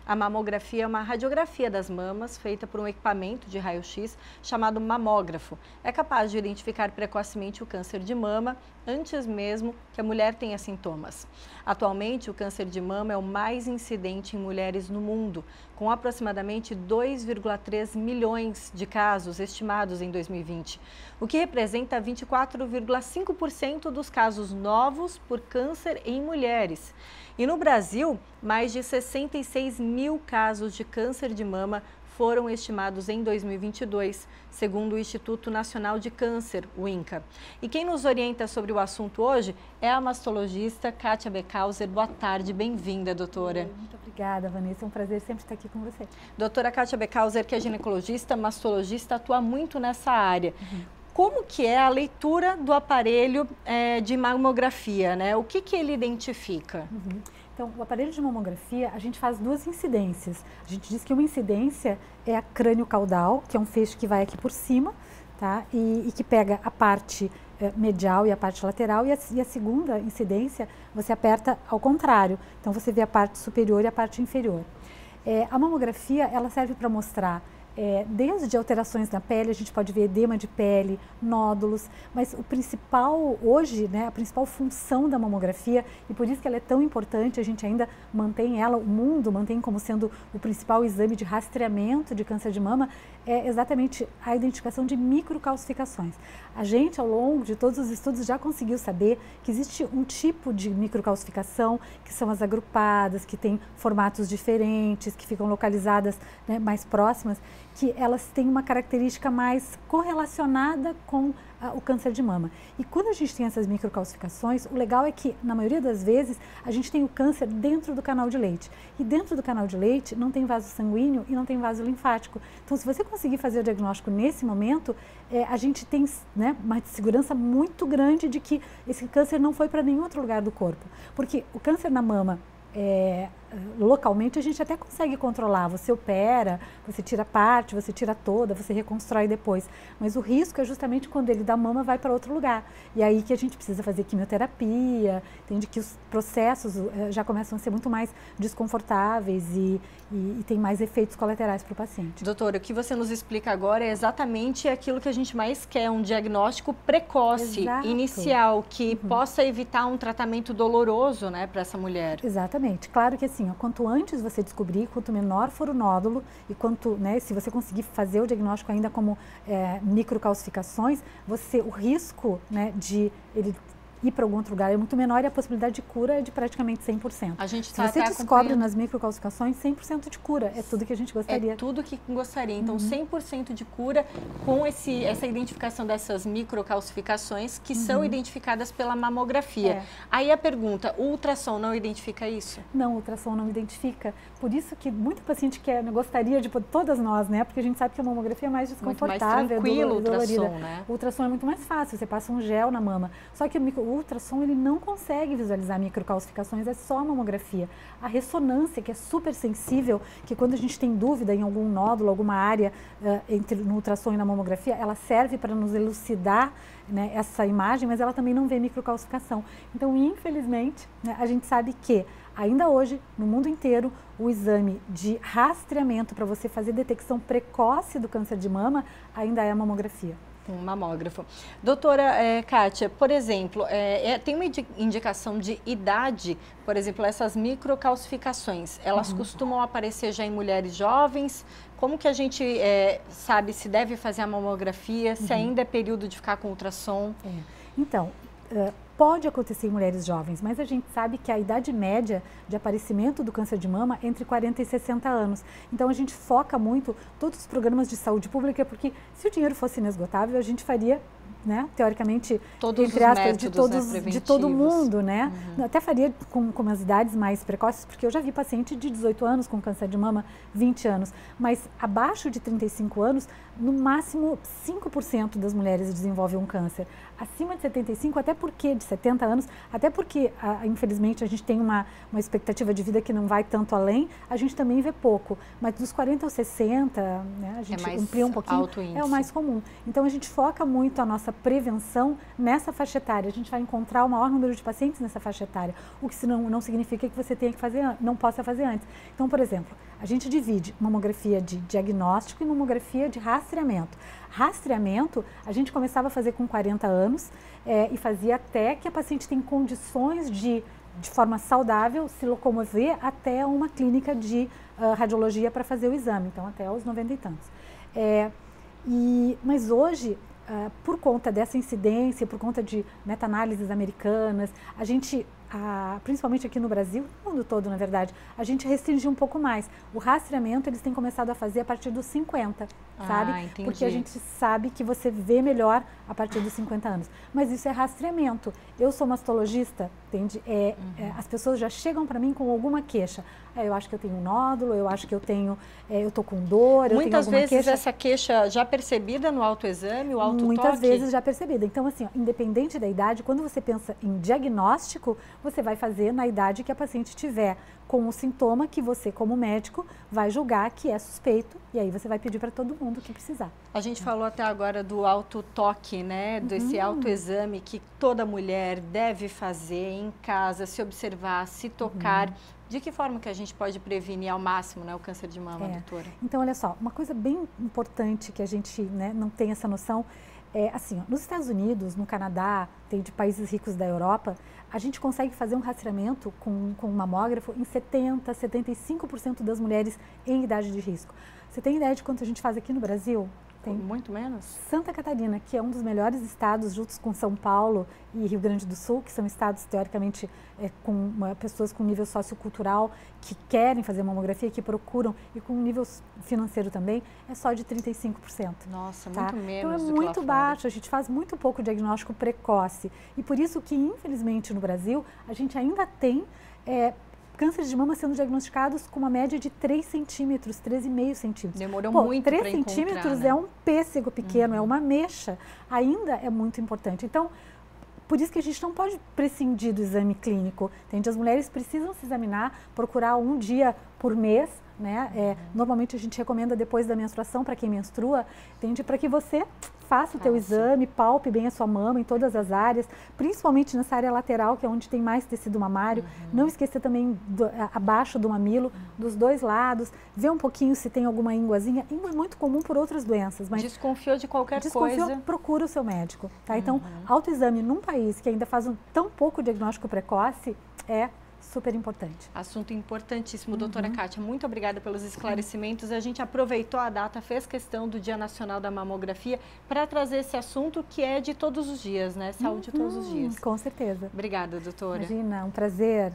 A mamografia é uma radiografia das mamas feita por um equipamento de raio-x chamado mamógrafo. É capaz de identificar precocemente o câncer de mama antes mesmo que a mulher tenha sintomas. Atualmente, o câncer de mama é o mais incidente em mulheres no mundo, com aproximadamente 2,3 milhões de casos estimados em 2020, o que representa 24,5% dos casos novos por câncer em mulheres. E no Brasil, mais de 66 mil casos de câncer de mama foram estimados em 2022, segundo o Instituto Nacional de Câncer, o INCA. E quem nos orienta sobre o assunto hoje é a mastologista Kátia Beckhauser. Boa tarde, bem-vinda, doutora. Muito obrigada, Vanessa. É um prazer sempre estar aqui com você. Doutora Kátia Beckhauser, que é ginecologista, mastologista, atua muito nessa área. Como que é a leitura do aparelho de mamografia, né? O que ele identifica? Então, o aparelho de mamografia, a gente faz duas incidências. A gente diz que uma incidência é a crânio-caudal, que é um feixe que vai aqui por cima, tá? E que pega a parte medial e a parte lateral. E a segunda incidência, você aperta ao contrário. Então, você vê a parte superior e a parte inferior. A mamografia, ela serve para mostrar desde alterações na pele, a gente pode ver edema de pele, nódulos, mas o principal hoje, né, a principal função da mamografia, e por isso que ela é tão importante, a gente ainda mantém ela, o mundo mantém como sendo o principal exame de rastreamento de câncer de mama, é exatamente a identificação de microcalcificações. A gente, ao longo de todos os estudos, já conseguiu saber que existe um tipo de microcalcificação, que são as agrupadas, que têm formatos diferentes, que ficam localizadas, né, mais próximas, que elas têm uma característica mais correlacionada com o câncer de mama. E quando a gente tem essas microcalcificações, o legal é que, na maioria das vezes, a gente tem o câncer dentro do canal de leite. E dentro do canal de leite não tem vaso sanguíneo e não tem vaso linfático. Então, se você conseguir fazer o diagnóstico nesse momento, a gente tem, né, uma segurança muito grande de que esse câncer não foi para nenhum outro lugar do corpo. Porque o câncer na mama, localmente a gente até consegue controlar, você opera, você tira parte, você tira toda, você reconstrói depois, mas o risco é justamente quando ele da mama vai para outro lugar, e aí que a gente precisa fazer quimioterapia, entende que os processos já começam a ser muito mais desconfortáveis e tem mais efeitos colaterais para o paciente. Doutora, o que você nos explica agora é exatamente aquilo que a gente mais quer, um diagnóstico precoce, Exato. Inicial, que possa evitar um tratamento doloroso, né, para essa mulher. Exatamente. Claro que assim, quanto antes você descobrir, quanto menor for o nódulo e quanto, né, se você conseguir fazer o diagnóstico ainda como microcalcificações, o risco, né, de ele ir para algum outro lugar é muito menor e a possibilidade de cura é de praticamente 100%. A gente se você descobre nas microcalcificações, 100% de cura, é tudo que a gente gostaria. É tudo que gostaria, então 100% de cura com essa identificação dessas microcalcificações que são identificadas pela mamografia. Aí a pergunta, o ultrassom não identifica isso? Não, o ultrassom não identifica, por isso que muita paciente gostaria de, todas nós, né, porque a gente sabe que a mamografia é mais desconfortável, muito mais tranquilo, dolorida. O ultrassom, né? O ultrassom é muito mais fácil, você passa um gel na mama, só que o ultrassom ele não consegue visualizar microcalcificações, é só a mamografia. A ressonância, que é super sensível, que quando a gente tem dúvida em algum nódulo, alguma área no ultrassom e na mamografia, ela serve para nos elucidar, né, essa imagem, mas ela também não vê microcalcificação. Então, infelizmente, né, a gente sabe que ainda hoje, no mundo inteiro, o exame de rastreamento para você fazer detecção precoce do câncer de mama ainda é a mamografia. Um mamógrafo. Doutora Kátia, por exemplo, tem uma indicação de idade, por exemplo, essas microcalcificações, elas costumam aparecer já em mulheres jovens? Como que a gente sabe se deve fazer a mamografia, se ainda é período de ficar com ultrassom? Então, pode acontecer em mulheres jovens, mas a gente sabe que a idade média de aparecimento do câncer de mama é entre 40 e 60 anos. Então, a gente foca muito todos os programas de saúde pública, porque se o dinheiro fosse inesgotável, a gente faria, né, teoricamente, todos entre aspas, de todo mundo, né? Até faria com as idades mais precoces, porque eu já vi paciente de 18 anos com câncer de mama, 20 anos, mas abaixo de 35 anos, no máximo 5% das mulheres desenvolvem um câncer. Acima de 75, até porque de 70 anos, até porque, infelizmente, a gente tem uma expectativa de vida que não vai tanto além, a gente também vê pouco. Mas dos 40 aos 60, né, a gente amplia um pouquinho, alto índice. É o mais comum. Então, a gente foca muito a nossa prevenção nessa faixa etária. A gente vai encontrar o maior número de pacientes nessa faixa etária, o que não significa que você tenha que fazer, não possa fazer antes. Então, por exemplo, a gente divide mamografia de diagnóstico e mamografia de rastreamento. Rastreamento, a gente começava a fazer com 40 anos e fazia até que a paciente tem condições de forma saudável, se locomover até uma clínica de radiologia para fazer o exame, então até aos 90 e tantos. Mas hoje, por conta dessa incidência, por conta de meta-análises americanas, a gente, principalmente aqui no Brasil, no mundo todo na verdade, a gente restringiu um pouco mais. O rastreamento eles têm começado a fazer a partir dos 50, sabe? Entendi. Porque a gente sabe que você vê melhor a partir dos 50 anos. Mas isso é rastreamento. Eu sou mastologista, entende? As pessoas já chegam para mim com alguma queixa. Eu acho que eu tenho um nódulo, eu acho que eu tô com dor, eu tenho alguma queixa. Muitas vezes essa queixa já percebida no autoexame, o autotoque? Muitas vezes já percebida. Então, assim, independente da idade, quando você pensa em diagnóstico, você vai fazer na idade que a paciente tiver com o sintoma que você, como médico, vai julgar que é suspeito e aí você vai pedir para todo mundo que precisar. A gente falou até agora do autotoque, né? Desse autoexame que toda mulher deve fazer em casa, se observar, se tocar. De que forma que a gente pode prevenir ao máximo, né, o câncer de mama, doutora? Então, olha só, uma coisa bem importante que a gente, né, não tem essa noção é assim, nos Estados Unidos, no Canadá, tem de países ricos da Europa, a gente consegue fazer um rastreamento com um mamógrafo em 70%, 75% das mulheres em idade de risco. Você tem ideia de quanto a gente faz aqui no Brasil? Tem muito menos? Santa Catarina, que é um dos melhores estados, juntos com São Paulo e Rio Grande do Sul, que são estados, teoricamente, com pessoas com nível sociocultural que querem fazer mamografia, que procuram, e com nível financeiro também, é só de 35%. Nossa, tá? muito menos então do que lá muito baixo, a gente faz muito pouco diagnóstico precoce. E por isso que, infelizmente, no Brasil, a gente ainda tem cânceres de mama sendo diagnosticados com uma média de 3 centímetros, 3,5 centímetros. Demorou muito para encontrar, 3 centímetros, né? é um pêssego pequeno, é uma mecha. Ainda é muito importante. Então, por isso que a gente não pode prescindir do exame clínico. Entende? As mulheres precisam se examinar, procurar um dia por mês, né? Normalmente a gente recomenda depois da menstruação para quem menstrua, entende? Para que você faça o teu exame, palpe bem a sua mama em todas as áreas, principalmente nessa área lateral, que é onde tem mais tecido mamário. Não esquecer também abaixo do mamilo, dos dois lados, ver um pouquinho se tem alguma ínguazinha. Íngua é muito comum por outras doenças, mas desconfiou de qualquer coisa, procura o seu médico, tá? Então, autoexame num país que ainda faz tão pouco diagnóstico precoce é super importante. Assunto importantíssimo, doutora Kátia. Muito obrigada pelos esclarecimentos. A gente aproveitou a data, fez questão do Dia Nacional da Mamografia para trazer esse assunto que é de todos os dias, né? Saúde todos os dias. Com certeza. Obrigada, doutora. Imagina, um prazer.